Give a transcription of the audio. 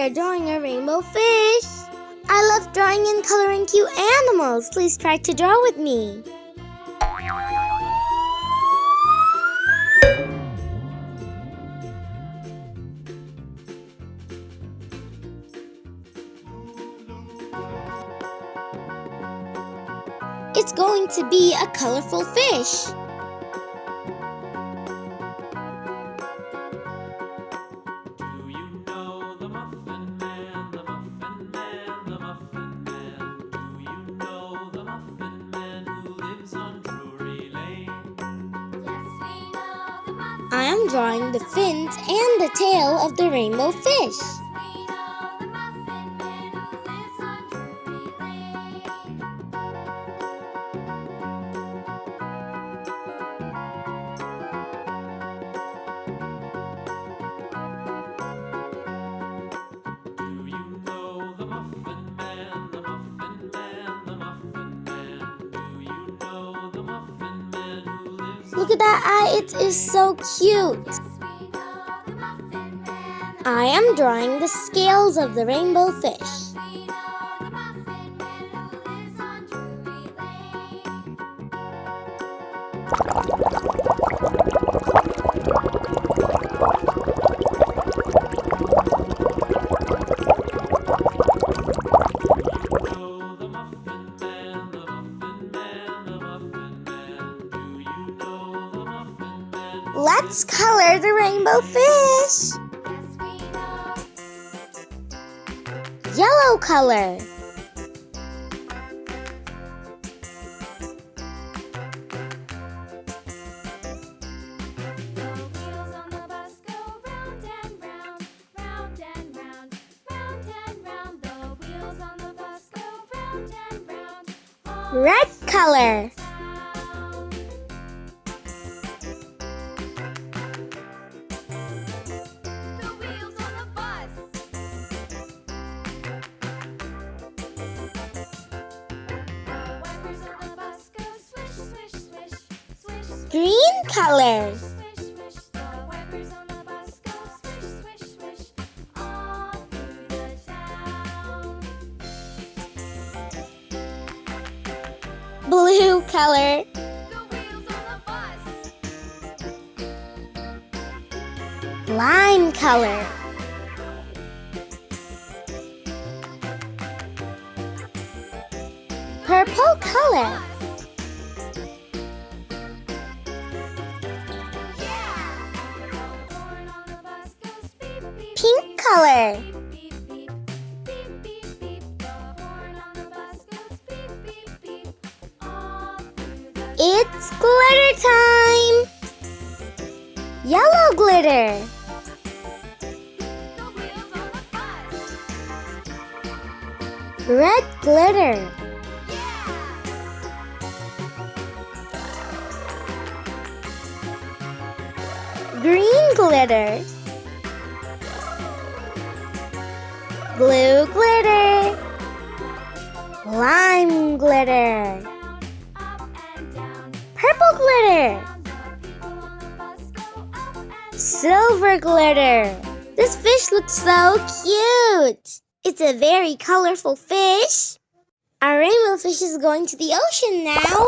are drawing a rainbow fish. I love drawing and coloring cute animals. Please try to draw with me. It's going to be a colorful fish. I am drawing the fins and the tail of the rainbow fish. Look at that eye, it is so cute. I am drawing the scales of the rainbow fish. Let's color the rainbow fish. Yellow color. Red color. Green color. Blue color. Lime color. Purple color. Pink color. It's glitter time! Yellow glitter. Red glitter. Green glitter. Blue glitter. Lime glitter. Purple glitter. Silver glitter. This fish looks so cute. It's a very colorful fish. Our rainbow fish is going to the ocean now.